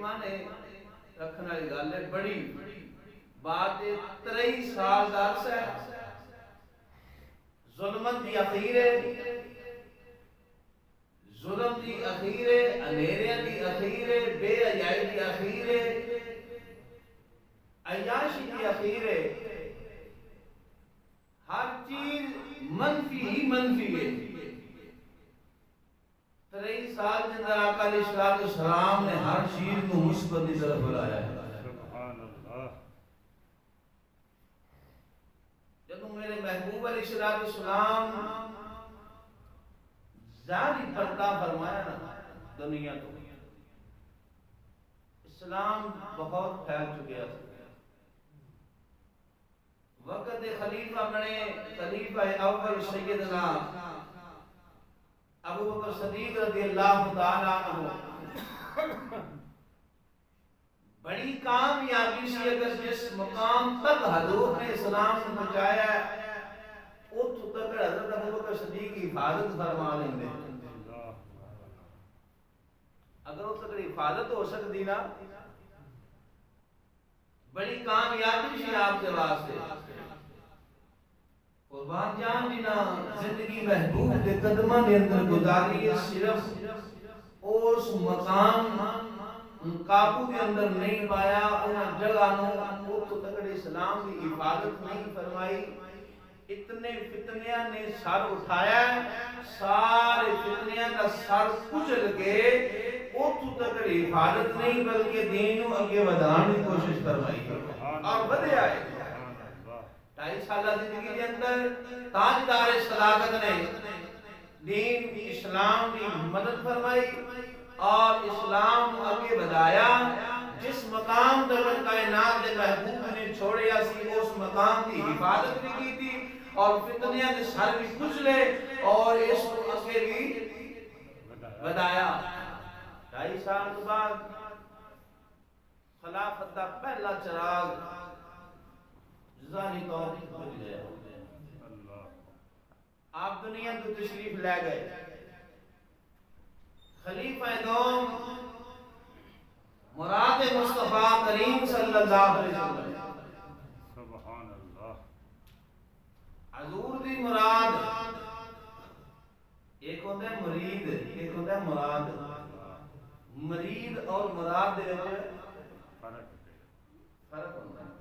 معنی رکھنے والی گل ہے، بڑی بات 23 سال دا عرصہ ہے، ظلمت دی اخیر ہے، ظلم دی اخیر ہے، اندھیریاں دی اخیر ہے، بے حیائی دی اخیر ہے، عیاشی دی اخیر ہے، ہر چیز منفی ہی منفی ہے۔ 23 سال کے اندر آقا علیہ السلام نے ہر چیز کو مثبت کی طرف بلایا ہے۔ سبحان اللہ۔ جب میرے محبوب علیہ السلام ظاہری پردہ فرمایا نا دنیا کو، اسلام بہت پھیل چکیا تھا۔ وقت خلیفہ بنے، خلیفہ اول سیدنا ابو بکر صدیق رضی اللہ تعالیٰ عنہ، بڑی کامیابی سے اگر جس مقام تک حضور نے اسلام کو پہنچایا ہے، اس تک حضرت ابو بکر صدیق کی حفاظت فرما لیں گے۔ اگر اس تک حفاظت ہو سکتی نا، بڑی کامیابی سے آپ کے واسطے قربان جان جنا زندگی محبوب کے قدمہ کے اندر گزاری ہے، صرف اس مقام قابو کے اندر نہیں پایا، ان جگہ نو تو تکڑے اسلام کی حفاظت نہیں فرمائی، اتنے فتنیاں نے سر اٹھایا، سارے فتنیاں کا سر کچل کے اتو تکڑی حفاظت نہیں بلکہ دین کو اگے بڑھانے کی کوشش فرمائی اور بڑھے آئے۔ 2.5 سالہ زندگی کے اندر تاجدار صداقت نے دین اسلام کی مدد فرمائی اور اسلام کو آگے بڑھایا۔ جس مقام تک کائنات کے محبوب نے چھوڑیا سی، اس مقام کی حفاظت بھی کی تھی اور فتنیاں کے سر بھی کچلے اور اس کو آگے بھی بڑھایا۔ 2.5 سال کے بعد خلافت کا پہلا چراغ ظاہری طور پر بجھ گیا، آپ دنیا کو تشریف لے گئے۔ خلیفہ دوم مراد مصطفیٰ کریم صلی اللہ علیہ وسلم، سبحان اللہ، حضور دی مراد ایک ہوتا ہے مرید، ایک ہوتا ہے مراد۔ مرید اور مراد دے فرق ہوتا ہے۔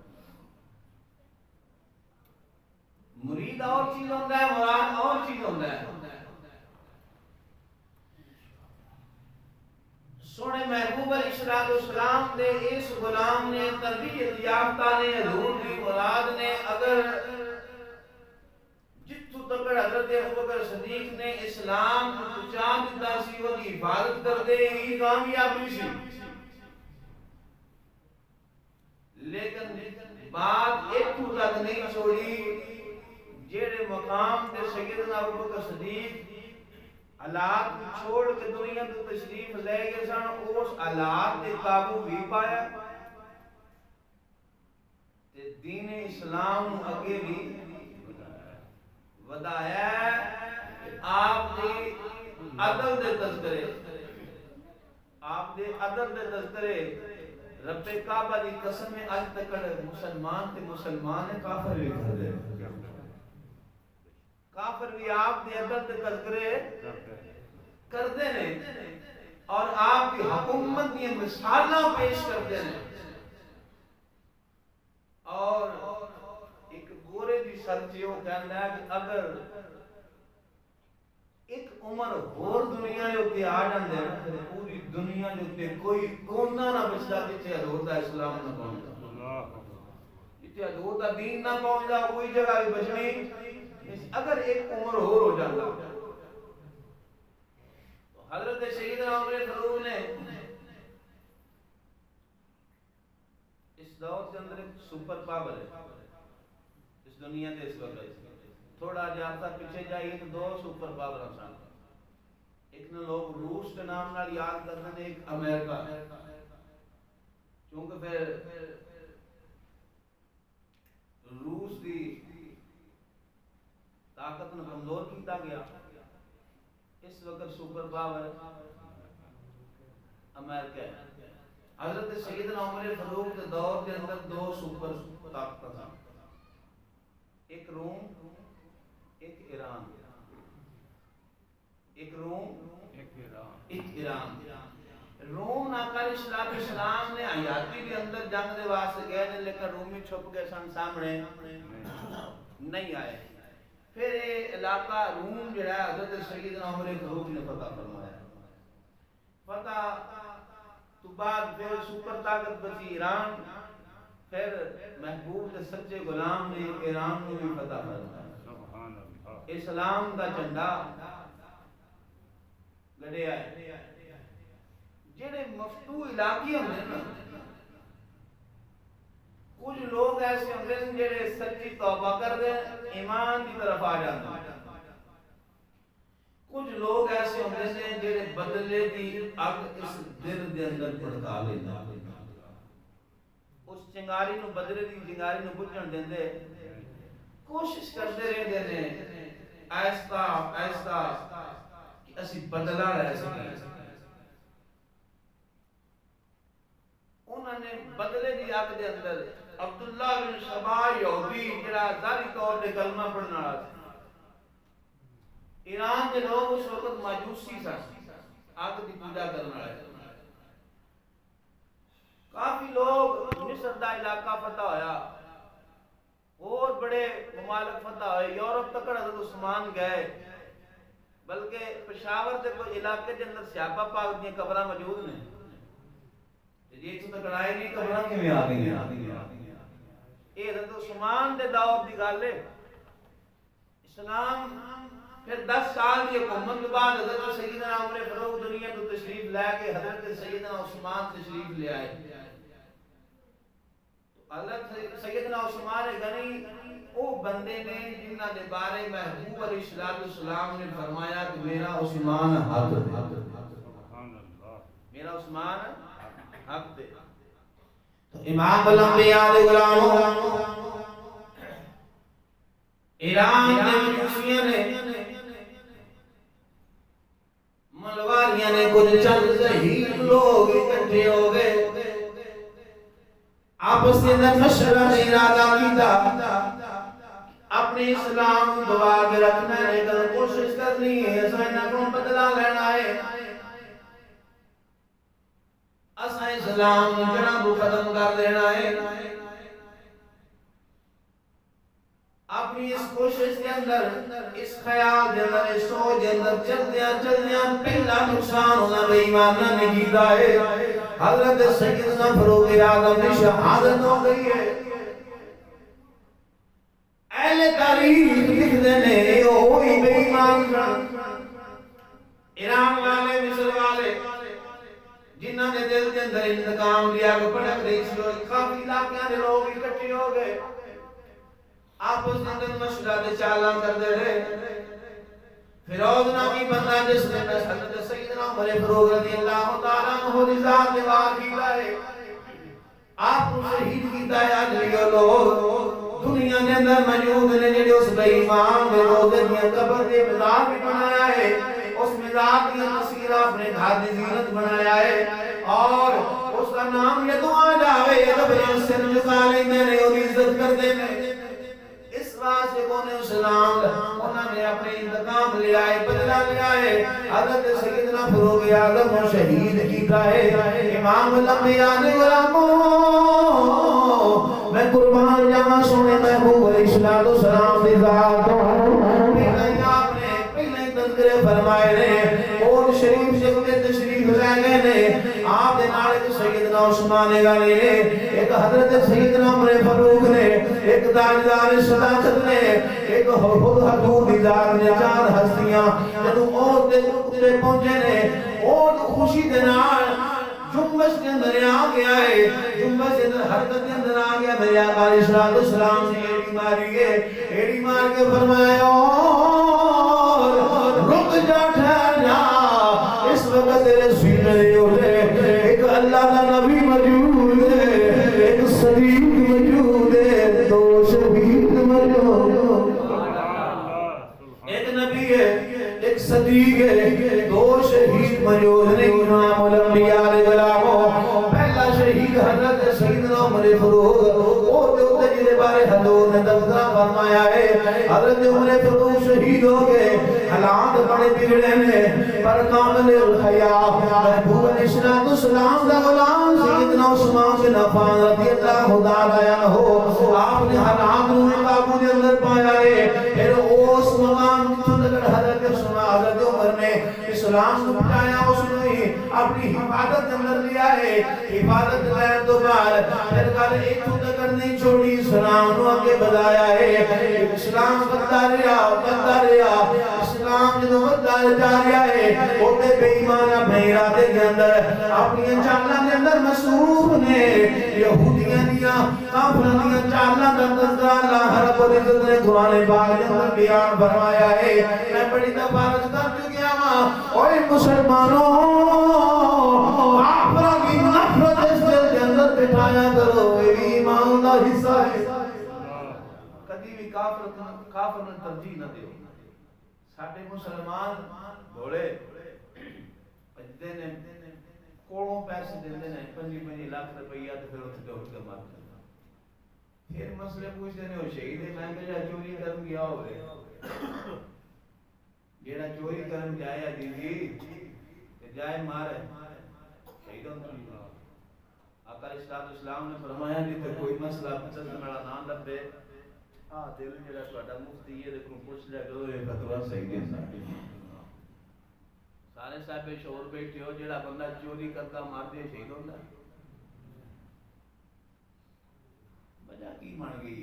مرید اور چیز ہوتا ہے، مراد اور چیز ہوتا ہے۔ سونے محبوب علیہ السلام نے اس غلام نے تربیت یافتہ نے حضور کی مراد نے اگر جتو تک حضرت ابوبکر صدیق نے اسلام کو پہنچا دیتا سی، وہ کی حفاظت کر دے ہی کامیابی سی، لیکن بات ایک تک نہیں چھوڑی۔ جیڑے مقام تے سیدنا ابوبکر صدیق حالات چھوڑ کے دنیا تو تشریف لے گئے سن، اس حالات تے قابو بھی پایا تے دین اسلام اگے بھی ودایا۔ آپ دے عدل دے تذکرے، آپ دے عدل دے تذکرے، رب کعبہ دی قسم میں آج تک مسلمان تے مسلمان ہے، کافر بھی کر دے، کافر بھی آپ دے عدل دے تذکرے کردے نے اور آپ کی حکومت دی مثالہ پیش کردے نے۔ اور ایک گورے دی سرچیوں کہنا ہے کہ اگر ایک عمر اور دنیا جو تے آ جاندے ہیں، پوری دنیا جو تے کوئی کونا نہ بچتا جتے حضور دا اسلام نہ پہنچا، جتے حضور دا دین نہ پہنچا، کوئی جگہ بھی بچنی۔ اگر ایک عمر اور ہو جاتا تو حضرت سیدنا عمر فاروق نے اس دور کے اندر ایک سپر پاور ہے اس دنیا کے اس وقت، تھوڑا جانتا پیچھے جائیے تو 2 سپر پاور آسان، ایک نے لوگ روس کے نام نال یاد کرتے ہیں، ایک امریکہ، کیونکہ پھر روس دی طاقت نے کمزور کیتا گیا۔ اس وقت سپر پاور امریکہ ہے، حضرت سیدنا عمر فاروق کے دور کے اندر دو سپر طاقتیں، ایک روم ایک ایران، ایک روم ایک ایران۔ روم ناکال اسلام نے حیاتی بھی اندر جنگ دے واسطے گئے نے، لیکن رومی چھپ کے سن سامنے نہیں آئے۔ پھر یہ علاقہ روم جو ہے حضرت سیدنا عمر فاروق نے فتح فرمایا۔ فتح تو بعد پھر سپر طاقت بچی ایران، پھر محبوب کے سچے غلام نے ایران کو بھی فتح فرمایا۔ اسلام کا جھنڈا گڑیا ہے۔ جڑے مفتو علاقے ہوندے نا، کچھ لوگ ایسے ہوندے ہیں جڑے سچی توبہ کر دے ایمان کی طرف آ جاتے ہیں، کچھ لوگ ایسے ہوندے ہیں جڑے بدلے دی اگ اس دل دے اندر بھڑکا لیندے، اس چنگاری نو بدلے دی چنگاری نو بجھن دیندے، کوشش کرتے رہندے نے آہستہ آہستہ کہ اسی بدلا رہ سکیں۔ انہوں نے بدلے دی اگ دے اندر عبداللہ بن سبا یہودی جڑا ظاہری طور پہ کلمہ پڑھنا رہا تھا، ایران کے لوگ اس وقت ماجوسی سن، آگ دی پوجا کرنا رہے، کافی لوگ مصر دا علاقہ فتح ہویا، اور بڑے ممالک فتح ہوئے، یورپ تک حضرت عثمان گئے، بلکہ پشاور کے کوئی علاقے کے اندر سیابہ پاک دی قبراں موجود ہیں۔ یہ تو تک آئے نہیں قبراں کی میں آ گئی ہیں۔ یہ حضرت عثمان دے دور دی گل ہے۔ اسلام پھر 10 سال کی حکومت کے بعد حضرت سیدنا عمر فاروق دنیا کو تشریف لے کے حضرت سیدنا عثمان تشریف لے آئے۔ حضرت سیدنا عثمان غنی وہ بندے نے جنہاں دے بارے محبوب علیہ السلام نے فرمایا کہ میرا عثمان حق دے، میرا عثمان حق دے۔ تو امام الانبیاء دے غلاموں، ایران دے مجوسیاں نے ملواریاں نے کچھ چند ظہیر لوگ اکٹھے ہو گئے، آپس کے اندر مشورہ ارادہ کیتا، اپنے اسلام دعا کے رکھنا ہے، لیکن کوشش کرنی ہے اساں نہ کو بدلا لینا ہے، اساں اسلام جڑا کو ختم کر دینا ہے۔ اپنی اس کوشش کے اندر، اس خیال کے اندر، اس سوچ کے اندر چلدیاں پہلا نقصان ہونا بے ایمانہ نے کیتا ہے۔ حضرت سیدنا فاروق اعظم کی شہادت ہو گئی ہے۔ اہل تاریخ لکھتے ہیں وہی بے ایمان ایران والے، مصر والے جنہاں نے دل کے اندر انتقام لیا کہ بڑک رہی سی، کافی علاقیاں دے لوگ اکٹھے ہو گئے، آپس کے اندر مشورہ دے چالاں کرتے رہے۔ فیروز نامی بندہ جس نے حضرت سیدنا عمر فاروق رضی اللہ تعالیٰ عنہ دی ذات دے وار کیتا ہے، آپ کو شہید کیتا ہے۔ آج یہ لوگ دنیا کے اندر موجود نے جڑے اس بے ایمان دے روزے دی قبر دے مزار بھی بنایا ہے، اس مزار کی تصویر اپنے گھر دی زینت بنایا ہے، اور اس کا نام یہ دعا جاوے قبر سر جھکا لیندے نے اور عزت کردے نے۔ اس واسطے کونے اسلام انہوں نے اپنے انتقام لے آئے، بدلہ لے آئے، حضرت سیدنا فاروق اعظم کو شہید کیتا ہے۔ امام الانبیاء نے غلاموں، میں قربان جاواں سونے محبوب علیہ السلام دی ذات پہلے آپ نے پہلے تذکرے فرمائے نے، اور شریف سے تشریف لے گئے نے، آپ دے نال ایک سیدنا عثمان غنی نے، ایک حضرت سیدنا عمر فاروق نے، ایک تاجدار صداقت نے، ایک خود حضور دی ذات نے، چار ہستیاں جدوں اور دے اترے پہنچے نے، اور خوشی دے نال جنبش کے اندر آ گیا ہے، جنبش کے اندر حرکت کے اندر آ گیا۔ میرے آقا علیہ السلام نے ایڑی ماری ہے، ایڑی مار کے فرمایا رک جا، ٹھہر جا، اس وقت تیرے سینے اٹھے، ایک اللہ کا نبی موجود ہے، ایک صدیق موجود ہے، دو شہید موجود، ایک نبی ہے، ایک صدیق ہے، دو شہید موجود نے۔ امام الانبیاء علیہ السلام پہلا حضرت عمر فاروق شہید ہو گئے حالات بڑے بگڑے نے پر کامل الحیا محبوب علیہ السلام دا غلام سیدنا عثمان بن عفان رضی اللہ تعالی عنہ آپ نے حالات نو قابو دے اندر پایا ہے پھر اس مقام جتوں تک حضرت عمر نے اسلام کو بٹایا اس نے اپنی حفاظت اندر لیا ہے حفاظت لین تو بعد پھر گل ایک تک نہیں چھوڑی اسلام نو آگے بڑھایا ہے اسلام بڑھتا رہا اسلام جدوں بڑھتا جا رہا ہے اوتے بے ایمانہ بھیرا دے اندر اپنی چالاں دے اندر مصروف نے یہودیاں دیاں کافراں دیاں چالاں دا تذکرہ اللہ رب العزت نے قرآن پاک دے اندر بیان فرمایا ہے میں بڑی دفعہ عرض کر چکیا ہاں اوے مسلمانوں کافراں کی نفرت اس دل کے اندر بٹھایا کرو یہ بھی ایمان دا حصہ ہے کبھی بھی کافر نے ترجیح نہ دیو ساڈے مسلمان بھولے بجدے نے کوڑوں پیسے دیندے نے 5 لاکھ روپیہ تے پھر اوتھے دوڑ کے مار دینا پھر مسئلے پوچھتے نے وہ شہید ہے میں کہ چوری کرن گیا ہوئے جیڑا چوری کرن جایا دیوی تے جائے مارے شہید ہوتا آقا اسلام نے فرمایا جتے کوئی مسئلہ پسند میرا نام لبے دل جڑا تہاڈا مفتی ہے دیکھو پوچھ لیا کرو یہ فتوی صحیح ہے سارے صاحب شعور بیٹھے ہو جڑا بندہ چوری کرتا مار دے شہید ہوندا وجہ کی بن گئی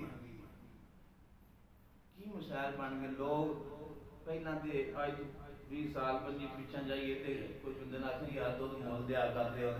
کی مسائل بن گئے لوگ پہلا تے اج 20 سال 25 پیچھے جائیے تے کوئی بندے نہ کہ یار دو مول دیا کرتے ہو